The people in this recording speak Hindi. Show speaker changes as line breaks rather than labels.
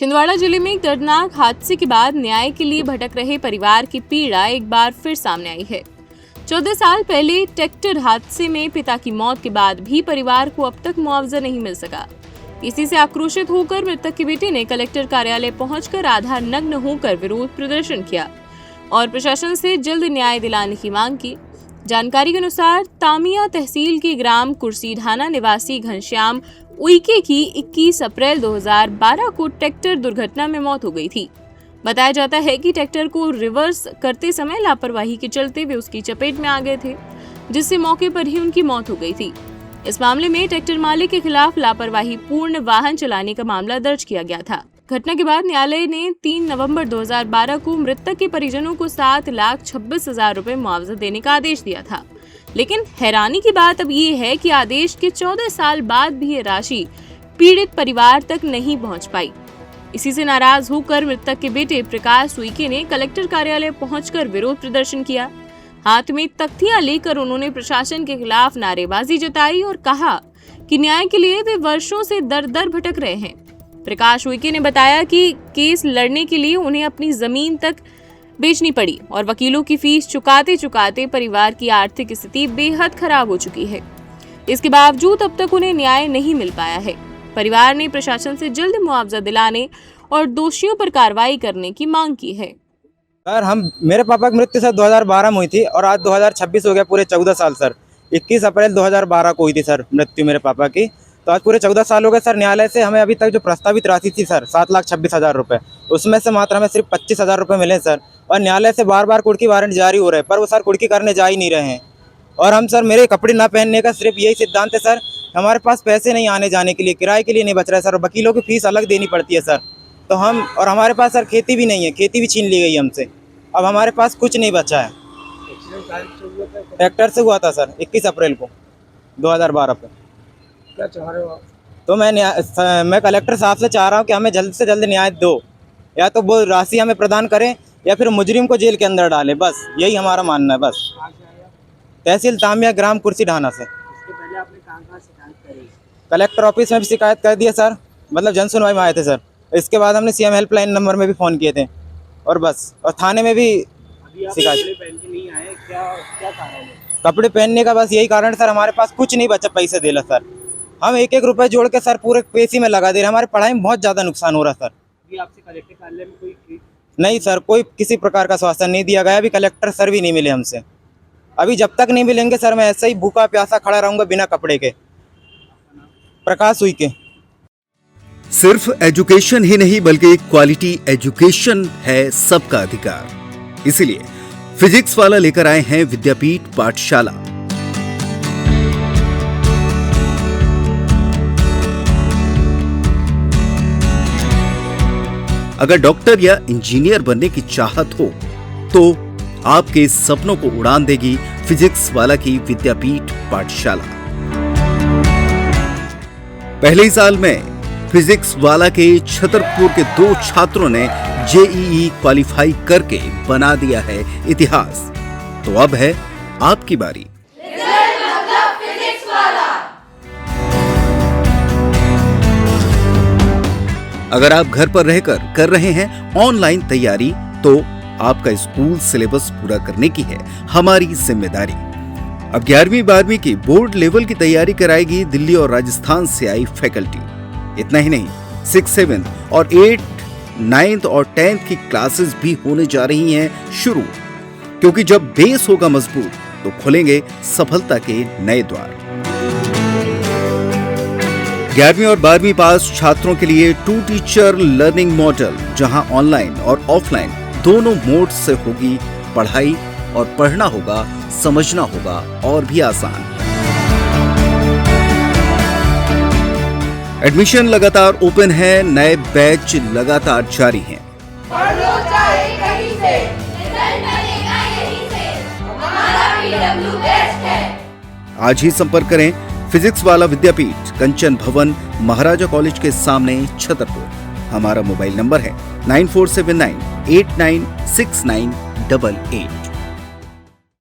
छिंदवाड़ा जिले में एक दर्दनाक हादसे के बाद न्याय के लिए भटक रहे परिवार की पीड़ा एक बार फिर सामने आई है। 14 साल पहले ट्रैक्टर हादसे में पिता की मौत के बाद भी परिवार को अब तक मुआवजा नहीं मिल सका। इसी से आक्रोशित होकर मृतक के बेटे ने कलेक्टर कार्यालय पहुंचकर आधार नग्न होकर विरोध प्रदर्शन किया और प्रशासन से जल्द न्याय दिलाने की मांग की। जानकारी के अनुसार तामिया तहसील के ग्राम कुर्सीढाना निवासी घनश्याम उइके की 21 अप्रैल 2012 को ट्रैक्टर दुर्घटना में मौत हो गई थी। बताया जाता है कि ट्रैक्टर को रिवर्स करते समय लापरवाही के चलते वे उसकी चपेट में आ गए थे, जिससे मौके पर ही उनकी मौत हो गई थी। इस मामले में ट्रैक्टर मालिक के खिलाफ लापरवाही पूर्ण वाहन चलाने का मामला दर्ज किया गया था। घटना के बाद न्यायालय ने 3 नवंबर 2012 को मृतक के परिजनों को 7,26,000 रुपए मुआवजा देने का आदेश दिया था। लेकिन हैरानी की बात अब ये है कि आदेश के 14 साल बाद भी ये राशि पीड़ित परिवार तक नहीं पहुंच पाई। इसी से नाराज होकर मृतक के बेटे प्रकाश उइके ने कलेक्टर कार्यालय पहुंचकर विरोध प्रदर्शन किया। हाथ में तख्तियां लेकर उन्होंने प्रशासन के खिलाफ नारेबाजी जताई और कहा कि न्याय के लिए वे वर्षों से दर दर भटक रहे हैं। प्रकाश उइके ने बताया कि केस लड़ने के लिए उन्हें अपनी जमीन तक बेचनी पड़ी और वकीलों की फीस चुकाते चुकाते परिवार की आर्थिक स्थिति बेहद खराब हो चुकी है। इसके बावजूद अब तक उन्हें न्याय नहीं मिल पाया है। परिवार ने प्रशासन से जल्द मुआवजा दिलाने और दोषियों पर कार्रवाई करने की मांग की है।
सर, मेरे पापा की मृत्यु सर 2012 में हुई थी और आज 2026 हो गया, पूरे 14 साल सर। 21 अप्रैल 2012 को हुई थी सर मृत्यु मेरे पापा की, तो आज पूरे 14 साल हो गए सर। न्यायालय से हमें अभी तक जो प्रस्तावित राशि थी सर 7,26,000 रुपये, उसमें से मात्र हमें सिर्फ 25,000 रुपये मिले सर। और न्यायालय से बार बार कुर्की वारंट जारी हो रहे हैं, पर वो सर कुर्की करने जा ही नहीं रहे हैं। और हम सर, मेरे कपड़े ना पहनने का सिर्फ यही सिद्धांत है सर, हमारे पास पैसे नहीं आने जाने के लिए, किराए के लिए नहीं बच रहा है सर। वकीलों की फीस अलग देनी पड़ती है सर। तो हम, और हमारे पास सर खेती भी नहीं है, खेती भी छीन ली गई हमसे। अब हमारे पास कुछ नहीं बचा है। ट्रैक्टर से हुआ था सर 21 अप्रैल को 2012 पे।
क्या चाह रहे हो आप?
तो मैं कलेक्टर साहब से चाह रहा हूँ कि हमें जल्द से जल्द न्याय दो, या तो वो राशि हमें प्रदान करें या फिर मुजरिम को जेल के अंदर डालें। बस यही हमारा मानना है। बस तहसील तामिया ग्राम कुर्सीढाना से।
इसके पहले आपने कहाँ शिकायत करी?
कलेक्टर ऑफिस में भी शिकायत कर दी है सर, मतलब जन सुनवाई में आए थे सर। इसके बाद हमने CM हेल्पलाइन नंबर में भी फ़ोन किए थे और बस, और थाने में भी शिकायत।
पहन के नहीं आए, क्या कारण है?
कपड़े पहनने का बस यही कारण सर, हमारे पास कुछ नहीं बचा पैसे देला सर। हम एक एक रुपए जोड़ के सर पूरे पैसे में लगा दे रहे हैं। हमारी पढ़ाई में बहुत ज़्यादा नुकसान हो रहा है सर।
अभी आपसे कलेक्टर कार्यालय में कोई
नहीं सर, कोई किसी प्रकार का आश्वासन नहीं दिया गया। अभी कलेक्टर सर भी नहीं मिले हमसे। अभी जब तक नहीं मिलेंगे सर, मैं ऐसे ही भूखा प्यासा खड़ा रहूँगा बिना कपड़े के। प्रकाश उइके।
सिर्फ एजुकेशन ही नहीं बल्कि क्वालिटी एजुकेशन है सबका अधिकार। इसीलिए फिजिक्स वाला लेकर आए हैं विद्यापीठ पाठशाला। अगर डॉक्टर या इंजीनियर बनने की चाहत हो तो आपके सपनों को उड़ान देगी फिजिक्स वाला की विद्यापीठ पाठशाला। पहले ही साल में फिजिक्स वाला के छतरपुर के 2 छात्रों ने JEE क्वालिफाई करके बना दिया है इतिहास। तो अब है आपकी बारी। अगर आप घर पर रहकर कर रहे हैं ऑनलाइन तैयारी, तो आपका स्कूल सिलेबस पूरा करने की है हमारी जिम्मेदारी। अब 11वीं 12वीं की बोर्ड लेवल की तैयारी कराएगी दिल्ली और राजस्थान से आई फैकल्टी। इतना ही नहीं, 6, 7 और 8, 9 और 10 की क्लासेस भी होने जा रही हैं शुरू, क्योंकि जब बेस होगा मजबूत तो खुलेंगे सफलता के नए द्वार। 11वीं और 12वीं पास छात्रों के लिए 2 टीचर लर्निंग मॉडल, जहां ऑनलाइन और ऑफलाइन दोनों मोड से होगी पढ़ाई, और पढ़ना होगा, समझना होगा और भी आसान। एडमिशन लगातार ओपन है, नए बैच लगातार जारी हैं।
पढ़ लो चाहे कहीं से, रिजल्ट मिलेगा यहीं से, हमारा PW बेस्ट है।
आज ही संपर्क करें फिजिक्स वाला विद्यापीठ, कंचन भवन, महाराजा कॉलेज के सामने, छतरपुर। हमारा मोबाइल नंबर है 9479896988।